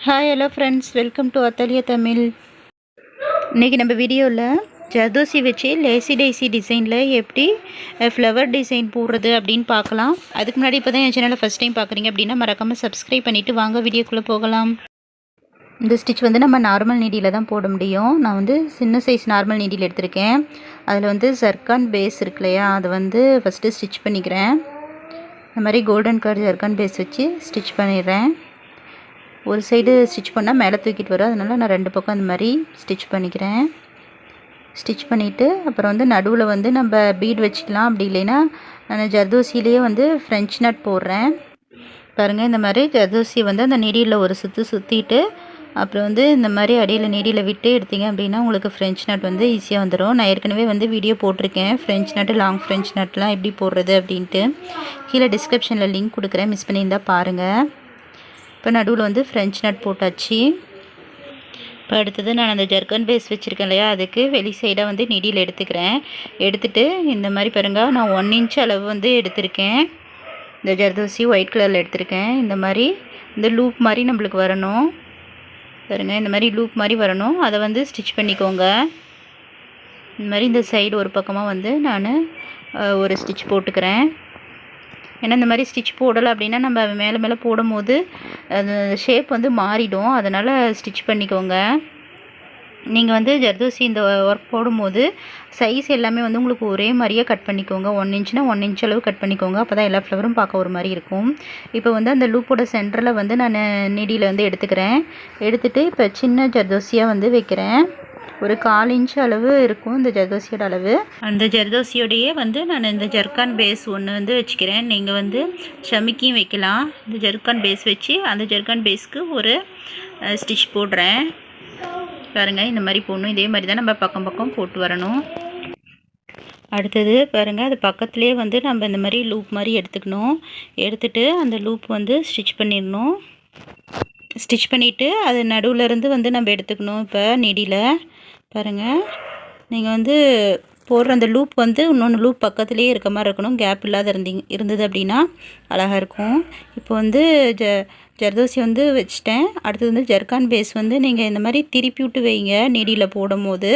Hi hello friends, welcome to Athalia Tamil. இன்றைக்கி நம்ம வீடியோவில் ஜர்தோசி வச்சு லேசி டேசி டிசைனில் எப்படி ஃப்ளவர் டிசைன் போடுறது அப்படின்னு பார்க்கலாம். அதுக்கு முன்னாடி இப்போ தான் என் சேனலை ஃபஸ்ட் டைம் பார்க்குறீங்க அப்படின்னா மறக்காமல் சப்ஸ்கிரைப் பண்ணிவிட்டு வாங்க வீடியோக்குள்ளே போகலாம். இந்த ஸ்டிச் வந்து நம்ம நார்மல் நீடியில் தான் போட முடியும். நான் வந்து சின்ன சைஸ் நார்மல் நீடியில் எடுத்திருக்கேன். அதில் வந்து ஜர்கான் பேஸ் இருக்கு இல்லையா, அதை வந்து ஃபஸ்ட்டு ஸ்டிச் பண்ணிக்கிறேன். இந்த மாதிரி கோல்டன் கலர் ஜர்கான் பேஸ் வச்சு ஸ்டிச் பண்ணிடுறேன். ஒரு சைடு ஸ்டிச் பண்ணால் மேலே தூக்கிட்டு வரும், அதனால் நான் ரெண்டு பக்கம் அந்த மாதிரி ஸ்டிச் பண்ணிக்கிறேன். ஸ்டிச் பண்ணிவிட்டு அப்புறம் வந்து நடுவில் வந்து நம்ம பீட் வச்சுக்கலாம். அப்படி இல்லைன்னா நான் ஜர்தோசிலேயே வந்து ஃப்ரெஞ்ச் நட் போடுறேன். பாருங்கள், இந்த மாதிரி ஜர்தோசி வந்து அந்த நீடியில் ஒரு சுற்றிட்டு அப்புறம் வந்து இந்த மாதிரி அடியில் நீடியில் விட்டு எடுத்தீங்க அப்படின்னா உங்களுக்கு ஃப்ரெஞ்ச் நட் வந்து ஈஸியாக வந்துடும். நான் ஏற்கனவே வந்து வீடியோ போட்டிருக்கேன், ஃப்ரெஞ்ச் நட்டு லாங் ஃப்ரெஞ்ச் நட்லாம் எப்படி போடுறது அப்படின்ட்டு. கீழே டிஸ்கிரிப்ஷனில் லிங்க் கொடுக்குறேன், மிஸ் பண்ணியிருந்தால் பாருங்கள். இப்போ நடுவில் வந்து ஃப்ரெஞ்ச் நட் போட்டாச்சு. இப்போ அடுத்தது நான் அந்த ஜர்கன் பேஸ் வச்சுருக்கேன் இல்லையா, அதுக்கு வெளி சைடாக வந்து நீடியில் எடுத்துக்கிறேன். எடுத்துகிட்டு இந்த மாதிரி பாருங்கள், நான் 1 இன்ச் அளவு வந்து எடுத்திருக்கேன். இந்த ஜர்தோசி ஒயிட் கலரில் எடுத்திருக்கேன். இந்த மாதிரி இந்த லூப் மாதிரி நம்மளுக்கு வரணும் பாருங்கள், இந்த மாதிரி லூப் மாதிரி வரணும். அதை வந்து ஸ்டிச் பண்ணிக்கோங்க. இந்த மாதிரி இந்த சைடு ஒரு பக்கமாக வந்து நான் ஒரு ஸ்டிச் போட்டுக்கிறேன். ஏன்னா இந்த மாதிரி ஸ்டிச் போடலை அப்படின்னா நம்ம மேலே மேலே போடும் போது அது ஷேப் வந்து மாறிடும். அதனால் ஸ்டிச் பண்ணிக்கோங்க. நீங்கள் வந்து ஜர்தோசி இந்த ஒர்க் போடும்போது சைஸ் எல்லாமே வந்து உங்களுக்கு ஒரே மாதிரியே கட் பண்ணிக்கோங்க. 1 இன்ச்னா 1 இன்ச் அளவு கட் பண்ணிக்கோங்க. அப்போ தான் எல்லா ஃப்ளவரும் பார்க்க ஒரு மாதிரி இருக்கும். இப்போ வந்து அந்த லூப்போட சென்டரில் வந்து நான் நீடியில் வந்து எடுத்துக்கிறேன். எடுத்துகிட்டு இப்போ சின்ன ஜர்தோசியாக வந்து வைக்கிறேன். ஒரு 1/4 இன்ச் அளவு இருக்கும் இந்த ஜர்தோசியோட அளவு. அந்த ஜர்தோசியோடையே வந்து நான் இந்த ஜர்கான் பேஸ் ஒன்று வந்து வச்சுக்கிறேன். நீங்கள் வந்து ஷமிக்கியும் வைக்கலாம். இந்த ஜர்கான் பேஸ் வச்சு அந்த ஜர்கான் பேஸ்க்கு ஒரு ஸ்டிச் போடுறேன். பாருங்கள், இந்த மாதிரி போடணும். இதே மாதிரி தான் நம்ம பக்கம் பக்கம் போட்டு வரணும். அடுத்தது பாருங்கள், அது பக்கத்துலேயே வந்து நம்ம இந்த மாதிரி லூப் மாதிரி எடுத்துக்கணும். எடுத்துகிட்டு அந்த லூப் வந்து ஸ்டிச் பண்ணிடணும். ஸ்டிச் பண்ணிவிட்டு அது நடுவில் இருந்து வந்து நம்ம எடுத்துக்கணும். இப்போ நீடியில் பாருங்கள், நீங்கள் வந்து போடுற அந்த லூப் வந்து இன்னொன்று லூப் பக்கத்துலேயே இருக்க மாதிரி இருக்கணும். கேப் இல்லாத இருந்தது அப்படின்னா அழகாக இருக்கும். இப்போ வந்து ஜர்தோசி வந்து வச்சுட்டேன். அடுத்தது வந்து ஜர்கான் பேஸ் வந்து நீங்கள் இந்த மாதிரி திருப்பி விட்டு வைங்க நீடியில் போடும் போது.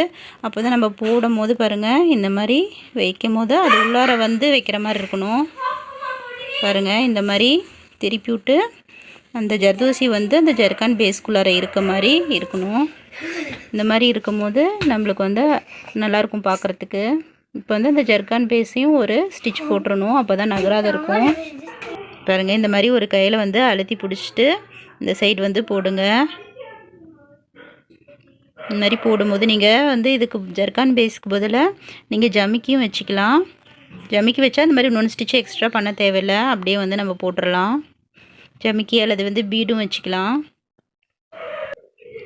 அப்போ தான் நம்ம போடும் போது பாருங்கள், இந்த மாதிரி வைக்கும் போது அது உள்ளார வந்து வைக்கிற மாதிரி இருக்கணும். பாருங்கள், இந்த மாதிரி திருப்பி விட்டு அந்த ஜர்தோசி வந்து அந்த ஜர்கான் பேஸ்குள்ளார இருக்க மாதிரி இருக்கணும். இந்த மாதிரி இருக்கும்போது நம்மளுக்கு வந்து நல்லாயிருக்கும் பார்க்குறதுக்கு. இப்போ வந்து அந்த ஜர்கான் பேஸையும் ஒரு ஸ்டிச் போட்டுறணும், அப்போ தான் நகராத இருக்கும். பாருங்கள், இந்த மாதிரி ஒரு கையில் வந்து அழுத்தி பிடிச்சிட்டு இந்த சைடு வந்து போடுங்க. இந்த மாதிரி போடும்போது நீங்கள் வந்து இதுக்கு ஜர்கான் பேஸ்க்கு பதிலாக நீங்கள் ஜமிக்கியும் வச்சுக்கலாம். ஜமிக்கி வச்சா இந்த மாதிரி இன்னொன்று ஸ்டிச் எக்ஸ்ட்ரா பண்ண தேவையில்லை, அப்படியே வந்து நம்ம போட்டுடலாம். ஜமிக்கி அல்லது வந்து பீடும் வச்சுக்கலாம்.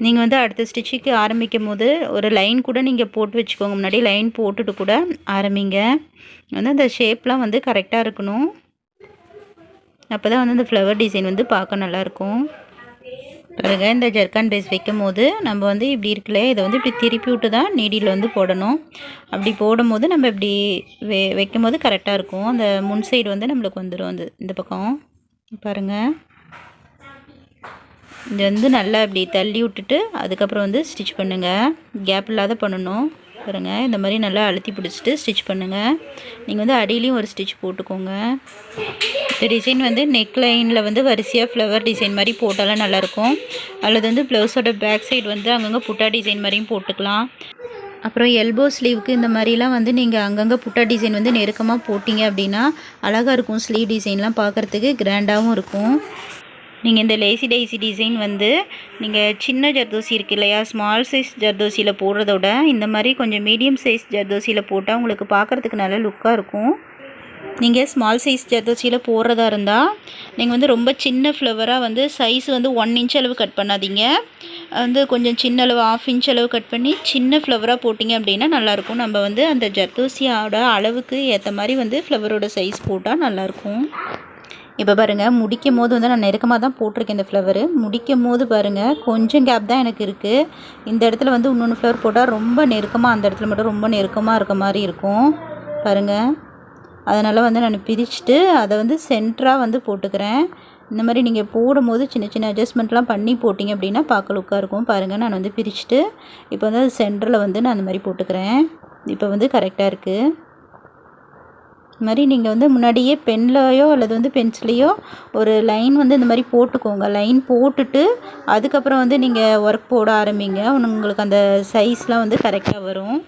நீங்கள் வந்து அடுத்த ஸ்டிச்சுக்கு ஆரம்பிக்கும் போது ஒரு லைன் கூட நீங்கள் போட்டு வச்சுக்கோங்க. முன்னாடி லைன் போட்டுட்டு கூட ஆரம்பிங்க. வந்து அந்த ஷேப்லாம் வந்து கரெக்டாக இருக்கணும். அப்போ தான் வந்து அந்த ஃப்ளவர் டிசைன் வந்து பார்க்க நல்லாயிருக்கும். பாருங்கள், இந்த ஜர்கான் பேஸ் வைக்கும் போது நம்ம வந்து இப்படி இருக்குல்ல, இதை வந்து இப்படி திருப்பி விட்டு தான் நீடியில் வந்து போடணும். அப்படி போடும்போது நம்ம இப்படி வைக்கும் போது கரெக்டாக இருக்கும். அந்த முன் சைடு வந்து நம்மளுக்கு வந்துடும். இந்த பக்கம் பாருங்கள், இது வந்து நல்லா இப்படி தள்ளி விட்டுட்டு அதுக்கப்புறம் வந்து ஸ்டிச் பண்ணுங்கள். கேப் இல்லாத பண்ணணும். பாருங்கள், இந்த மாதிரி நல்லா அழுத்தி பிடிச்சிட்டு ஸ்டிச் பண்ணுங்கள். நீங்கள் வந்து அடியிலையும் ஒரு ஸ்டிச் போட்டுக்கோங்க. இந்த டிசைன் வந்து நெக் லைனில் வந்து வரிசையாக ஃப்ளவர் டிசைன் மாதிரி போட்டாலும் நல்லாயிருக்கும். அல்லது வந்து ப்ளவுஸோட பேக் சைடு வந்து அங்கங்கே புட்டா டிசைன் மாதிரியும் போட்டுக்கலாம். அப்புறம் எல்போ ஸ்லீவுக்கு இந்த மாதிரிலாம் வந்து நீங்கள் அங்கங்கே புட்டா டிசைன் வந்து நெருக்கமாக போட்டிங்க அப்படின்னா அழகாக இருக்கும். ஸ்லீவ் டிசைன்லாம் பார்க்குறதுக்கு கிராண்டாகவும் இருக்கும். நீங்கள் இந்த லேசி டேசி டிசைன் வந்து நீங்கள் சின்ன ஜர்தோசி இருக்குது இல்லையா, ஸ்மால் சைஸ் ஜர்தோசியில் போடுறதோட இந்த மாதிரி கொஞ்சம் மீடியம் சைஸ் ஜர்தோசியில் போட்டால் உங்களுக்கு பார்க்குறதுக்கு நல்ல லுக்காக இருக்கும். நீங்கள் ஸ்மால் சைஸ் ஜர்தோசியில் போடுறதா இருந்தால் நீங்கள் வந்து ரொம்ப சின்ன ஃப்ளவராக வந்து சைஸ் வந்து 1 இன்ச் அளவு கட் பண்ணாதீங்க. வந்து கொஞ்சம் சின்ன அளவு 1/2 இன்ச் அளவு கட் பண்ணி சின்ன ஃப்ளவராக போட்டிங்க அப்படின்னா நல்லாயிருக்கும். நம்ம வந்து அந்த ஜர்தோசியோட அளவுக்கு ஏற்ற மாதிரி வந்து ஃப்ளவரோட சைஸ் போட்டால் நல்லாயிருக்கும். இப்போ பாருங்கள், முடிக்கும் போது வந்து நான் நெருக்கமாக தான் போட்டிருக்கேன். இந்த ஃப்ளவரு முடிக்கும் போது பாருங்கள் கொஞ்சம் கேப் தான் எனக்கு இருக்குது. இந்த இடத்துல வந்து இன்னொன்று ஃப்ளவர் போட்டால் ரொம்ப நெருக்கமாக, அந்த இடத்துல மட்டும் ரொம்ப நெருக்கமாக இருக்க மாதிரி இருக்கும் பாருங்கள். அதனால் வந்து நான் பிரிச்சுட்டு அதை வந்து சென்டராக வந்து போட்டுக்கிறேன். இந்த மாதிரி நீங்கள் போடும்போது சின்ன சின்ன அட்ஜஸ்ட்மெண்ட்லாம் பண்ணி போட்டிங்க அப்படின்னா பார்க்க லுக்காக இருக்கும். பாருங்கள், நான் வந்து பிரிச்சுட்டு இப்போ வந்து அது சென்டரில் வந்து நான் அந்த மாதிரி போட்டுக்கிறேன். இப்போ வந்து கரெக்டாக இருக்குது. இது மாதிரி நீங்கள் வந்து முன்னாடியே பென்லையோ அல்லது வந்து பென்சிலையோ ஒரு லைன் வந்து இந்த மாதிரி போட்டுக்கோங்க. லைன் போட்டுட்டு அதுக்கப்புறம் வந்து நீங்கள் ஒர்க் போட ஆரம்பிங்க. உங்களுக்கு அந்த சைஸ்லாம் வந்து கரெக்டாக வரும்.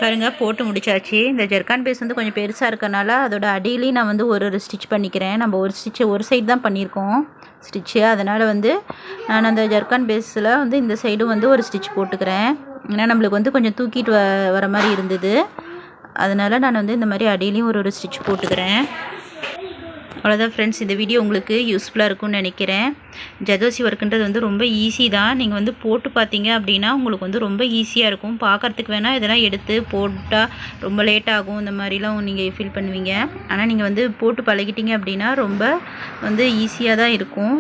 பாருங்கள், போட்டு முடிச்சாச்சு. இந்த ஜெர்கான் பேஸ் வந்து கொஞ்சம் பெருசாக இருக்கனால அதோட அடியிலையும் நான் வந்து ஒரு ஸ்டிச் பண்ணிக்கிறேன். நம்ம ஒரு சைடு தான் பண்ணியிருக்கோம் ஸ்டிச்சு. அதனால் வந்து நான் அந்த ஜெர்கான் பேஸில் வந்து இந்த சைடும் வந்து ஒரு ஸ்டிச் போட்டுக்கிறேன். ஏன்னா நம்மளுக்கு வந்து கொஞ்சம் தூக்கிட்டு வர மாதிரி இருந்தது. அதனால் நான் வந்து இந்த மாதிரி அடியிலையும் ஒரு ஸ்டிச் போட்டுக்கிறேன். அவ்வளோதான் ஃப்ரெண்ட்ஸ், இந்த வீடியோ உங்களுக்கு யூஸ்ஃபுல்லாக இருக்கும்னு நினைக்கிறேன். ஜர்தோசி ஒர்க்குன்றது வந்து ரொம்ப ஈஸி தான். நீங்கள் வந்து போட்டு பார்த்தீங்க அப்படின்னா உங்களுக்கு வந்து ரொம்ப ஈஸியாக இருக்கும். பார்க்குறதுக்கு வேணால் இதெல்லாம் எடுத்து போட்டால் ரொம்ப லேட் ஆகும், இந்த மாதிரிலாம் நீங்கள் ஃபீல் பண்ணுவீங்க. ஆனால் நீங்கள் வந்து போட்டு பழகிட்டீங்க அப்படின்னா ரொம்ப வந்து ஈஸியாக தான் இருக்கும்.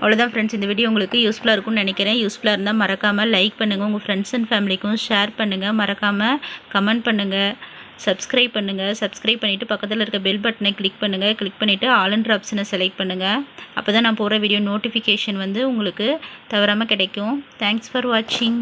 அவ்வளோதான் ஃப்ரெண்ட்ஸ், இந்த வீடியோ உங்களுக்கு யூஸ்ஃபுல்லாக இருக்கும்னு நினைக்கிறேன். யூஸ்ஃபுல்லாக இருந்தால் மறக்காமல் லைக் பண்ணுங்கள், உங்கள் ஃப்ரெண்ட்ஸ் அண்ட் ஃபேமிலிக்கும் ஷேர் பண்ணுங்கள், மறக்காமல் கமெண்ட் பண்ணுங்கள், சப்ஸ்கிரைப் பண்ணுங்கள். சப்ஸ்கிரைப் பண்ணிவிட்டு பக்கத்தில் இருக்க பெல் பட்டனை கிளிக் பண்ணுங்கள். கிளிக் பண்ணிவிட்டு ஆல்ன்ற ஆப்ஷனை செலக்ட் பண்ணுங்கள். அப்போ தான் நான் போகிற வீடியோ நோட்டிஃபிகேஷன் வந்து உங்களுக்கு தவறாமல் கிடைக்கும். தேங்க்ஸ் ஃபார் வாட்சிங்.